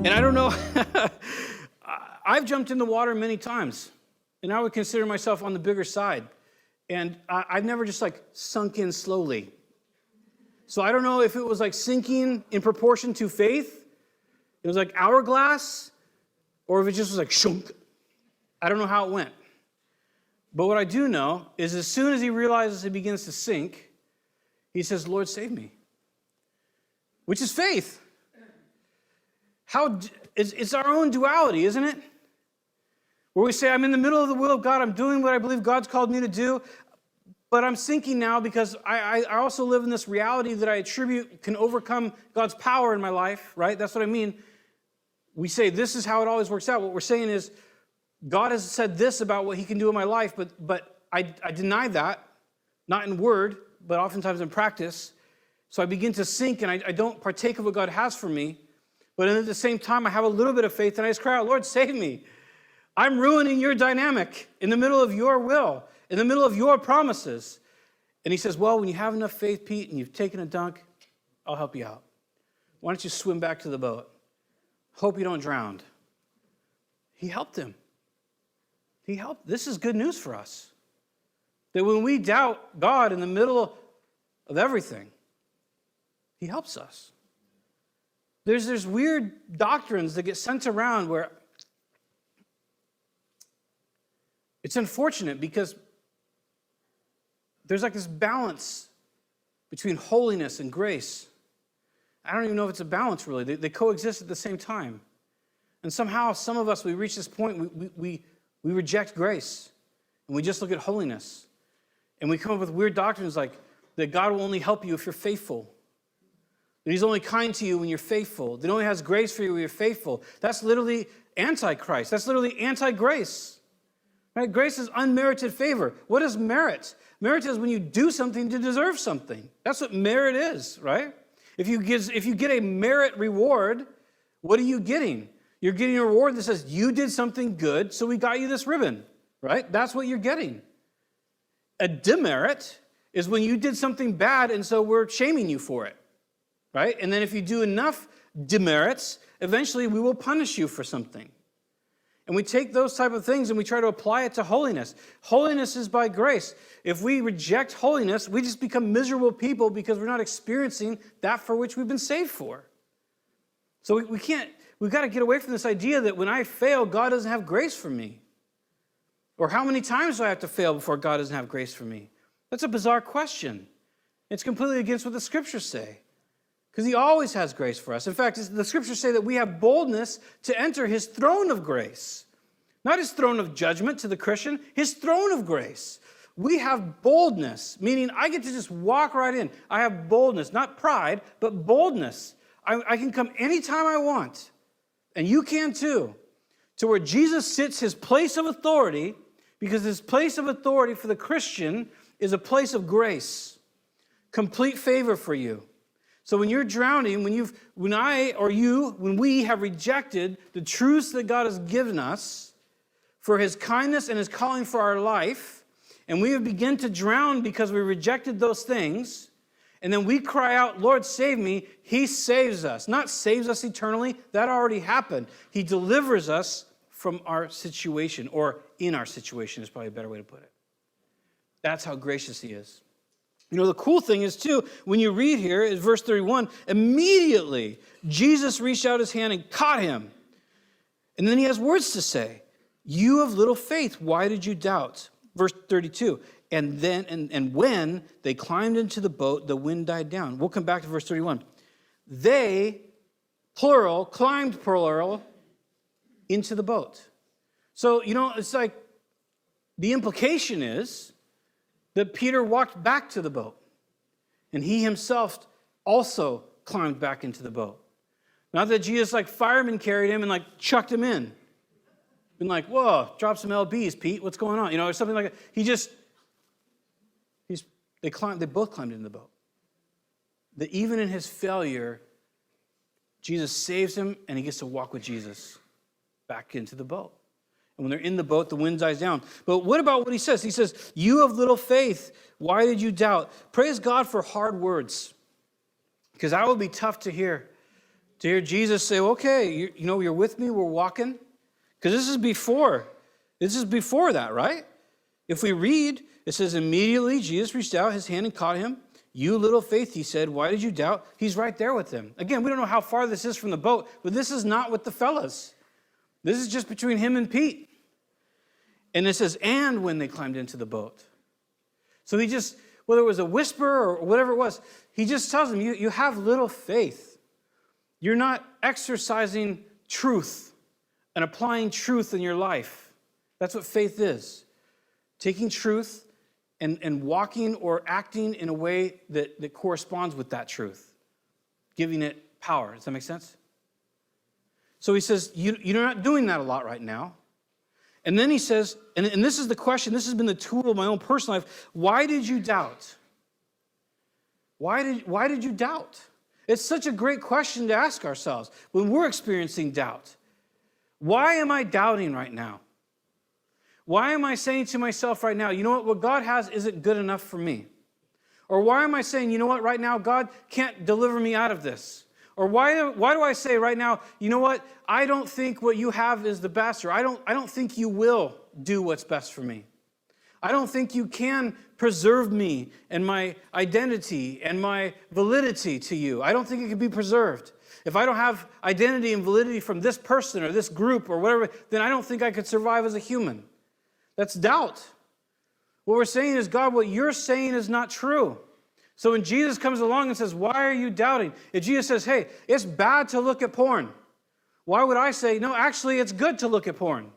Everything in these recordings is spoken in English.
And I don't know, I've jumped in the water many times, and I would consider myself on the bigger side. And I've never just like sunk in slowly. So I don't know if it was like sinking in proportion to faith. It was like hourglass, or if it just was like shunk. I don't know how it went. But what I do know is as soon as he realizes he begins to sink, he says, Lord, save me. Which is faith. It's our own duality, isn't it? Where we say, I'm in the middle of the will of God, I'm doing what I believe God's called me to do, but I'm sinking now because I also live in this reality that I attribute can overcome God's power in my life, right? That's what I mean. We say this is how it always works out. What we're saying is God has said this about what he can do in my life, but I deny that, not in word, but oftentimes in practice. So I begin to sink and I don't partake of what God has for me. But at the same time, I have a little bit of faith and I just cry out, Lord, save me. I'm ruining your dynamic in the middle of your will, in the middle of your promises. And he says, well, when you have enough faith, Pete, and you've taken a dunk, I'll help you out. Why don't you swim back to the boat? Hope you don't drown. He helped him. He helped. This is good news for us. That when we doubt God in the middle of everything, he helps us. There's weird doctrines that get sent around where it's unfortunate because there's like this balance between holiness and grace. I don't even know if it's a balance really. They coexist at the same time. And somehow, some of us, we reach this point, we reject grace and we just look at holiness. And we come up with weird doctrines like that God will only help you if you're faithful. That he's only kind to you when you're faithful. That he only has grace for you when you're faithful. That's literally anti-Christ. That's literally anti-grace. Right? Grace is unmerited favor. What is merit? Merit is when you do something to deserve something. That's what merit is, right? If you get a merit reward, what are you getting? You're getting a reward that says, you did something good, so we got you this ribbon, right? That's what you're getting. A demerit is when you did something bad, and so we're shaming you for it. Right? And then if you do enough demerits, eventually we will punish you for something. And we take those type of things and we try to apply it to holiness. Holiness is by grace. If we reject holiness, we just become miserable people because we're not experiencing that for which we've been saved for. So we've got to get away from this idea that when I fail, God doesn't have grace for me. Or how many times do I have to fail before God doesn't have grace for me? That's a bizarre question. It's completely against what the scriptures say. Because he always has grace for us. In fact, the scriptures say that we have boldness to enter his throne of grace. Not his throne of judgment to the Christian, his throne of grace. We have boldness, meaning I get to just walk right in. I have boldness, not pride, but boldness. I can come anytime I want, and you can too, to where Jesus sits his place of authority, because his place of authority for the Christian is a place of grace, complete favor for you. So when you're drowning, when we have rejected the truths that God has given us for his kindness and his calling for our life, and we have begun to drown because we rejected those things, and then we cry out, Lord, save me, he saves us. Not saves us eternally, that already happened. He delivers us from our situation, or in our situation is probably a better way to put it. That's how gracious he is. You know, the cool thing is, too, when you read here, is verse 31, immediately Jesus reached out his hand and caught him. And then he has words to say. You of little faith, why did you doubt? Verse 32, and when they climbed into the boat, the wind died down. We'll come back to verse 31. They, plural, climbed, plural, into the boat. So, you know, it's like the implication is that Peter walked back to the boat, and he himself also climbed back into the boat. Not that Jesus, like firemen, carried him and like chucked him in. Been like, whoa, drop some LBs, Pete, what's going on? You know, or something like that. They both climbed into the boat. That even in his failure, Jesus saves him, and he gets to walk with Jesus back into the boat. And when they're in the boat, the wind dies down. But what about what he says? He says, you of little faith, why did you doubt? Praise God for hard words. Because that would be tough to hear To hear Jesus say, okay, you're with me, we're walking. Because this is before that, right? If we read, it says, immediately Jesus reached out his hand and caught him. You little faith, he said, why did you doubt? He's right there with them. Again, we don't know how far this is from the boat, but this is not with the fellas. This is just between him and Pete. And it says, and when they climbed into the boat. So he just, whether it was a whisper or whatever it was, he just tells them, you have little faith. You're not exercising truth and applying truth in your life. That's what faith is. Taking truth and walking or acting in a way that corresponds with that truth. Giving it power. Does that make sense? So he says, you're not doing that a lot right now. And then he says, and this is the question, this has been the tool of my own personal life. Why did you doubt? Why did you doubt? It's such a great question to ask ourselves when we're experiencing doubt. Why am I doubting right now? Why am I saying to myself right now, you know what God has isn't good enough for me? Or why am I saying, you know what, right now, God can't deliver me out of this? Or why do I say right now, you know what, I don't think what you have is the best, or I don't think you will do what's best for me. I don't think you can preserve me and my identity and my validity to you. I don't think it can be preserved. If I don't have identity and validity from this person or this group or whatever, then I don't think I could survive as a human. That's doubt. What we're saying is, God, what you're saying is not true. So when Jesus comes along and says, why are you doubting? If Jesus says, hey, it's bad to look at porn, why would I say, no, actually, it's good to look at porn?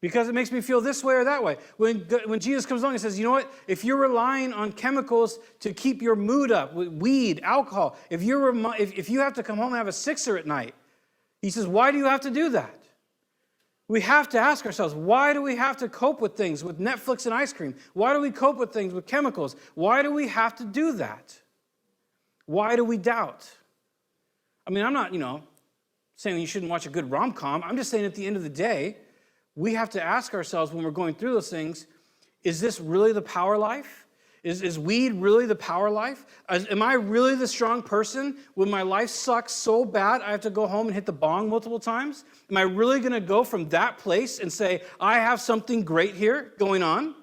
Because it makes me feel this way or that way. When Jesus comes along and says, you know what? If you're relying on chemicals to keep your mood up, weed, alcohol, if you have to come home and have a sixer at night, he says, why do you have to do that? We have to ask ourselves, why do we have to cope with things with Netflix and ice cream? Why do we cope with things with chemicals? Why do we have to do that? Why do we doubt? I mean, I'm not, saying you shouldn't watch a good rom-com. I'm just saying at the end of the day, we have to ask ourselves when we're going through those things, is this really the power life? Is weed really the power life? Am I really the strong person when my life sucks so bad I have to go home and hit the bong multiple times? Am I really going to go from that place and say, I have something great here going on,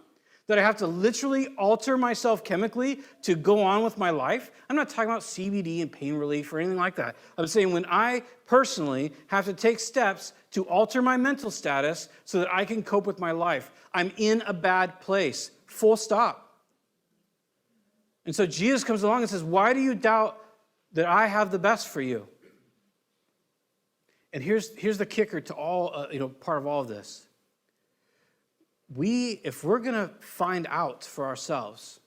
that I have to literally alter myself chemically to go on with my life? I'm not talking about CBD and pain relief or anything like that. I'm saying when I personally have to take steps to alter my mental status so that I can cope with my life, I'm in a bad place. Full stop. And so Jesus comes along and says, why do you doubt that I have the best for you? And here's the kicker to all, part of all of this. If we're going to find out for ourselves,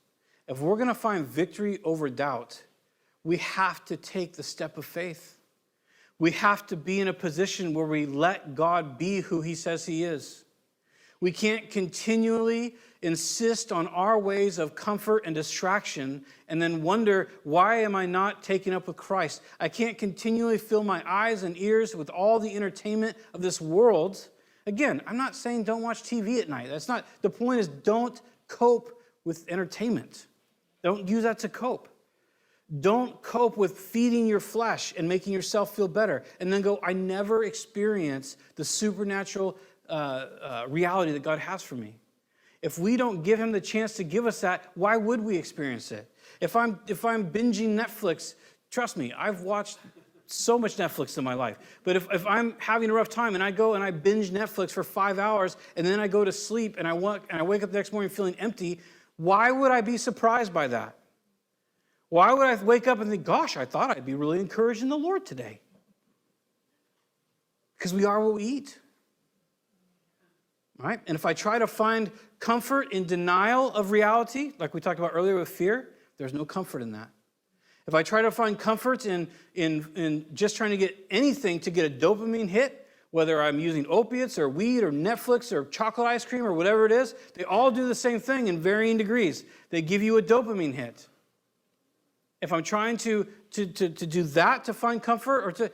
if we're going to find victory over doubt, we have to take the step of faith. We have to be in a position where we let God be who he says he is. We can't continually insist on our ways of comfort and distraction and then wonder, why am I not taken up with Christ? I can't continually fill my eyes and ears with all the entertainment of this world. Again, I'm not saying don't watch TV at night. That's not, the point is don't cope with entertainment. Don't use that to cope. Don't cope with feeding your flesh and making yourself feel better and then go, I never experience the supernatural reality that God has for me. If we don't give him the chance to give us that, why would we experience it? If I'm binging Netflix, trust me, I've watched so much Netflix in my life. But if I'm having a rough time and I go and I binge Netflix for 5 hours and then I go to sleep and I wake up the next morning feeling empty, why would I be surprised by that? Why would I wake up and think, gosh, I thought I'd be really encouraged in the Lord today? Because we are what we eat. Right? And if I try to find comfort in denial of reality, like we talked about earlier with fear, there's no comfort in that. If I try to find comfort in just trying to get anything to get a dopamine hit, whether I'm using opiates or weed or Netflix or chocolate ice cream or whatever it is, they all do the same thing in varying degrees. They give you a dopamine hit. If I'm trying to do that to find comfort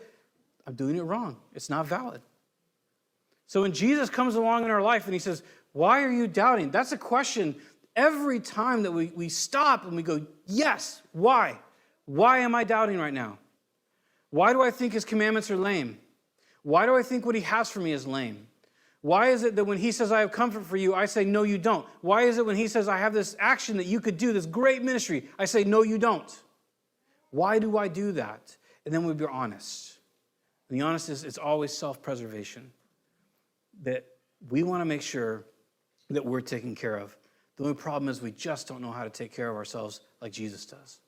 I'm doing it wrong. It's not valid. So when Jesus comes along in our life and he says, why are you doubting? That's a question every time that we stop and we go, yes, why? Why am I doubting right now? Why do I think his commandments are lame? Why do I think what he has for me is lame? Why is it that when he says, I have comfort for you, I say, no, you don't? Why is it when he says, I have this action that you could do, this great ministry, I say, no, you don't? Why do I do that? And then we'd be honest. And the honest is, it's always self-preservation. That we want to make sure that we're taken care of. The only problem is we just don't know how to take care of ourselves like Jesus does.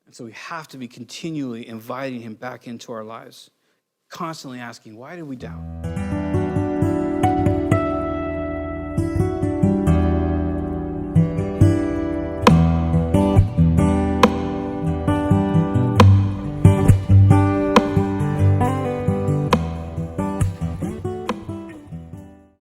And so we have to be continually inviting him back into our lives, constantly asking, why did we doubt?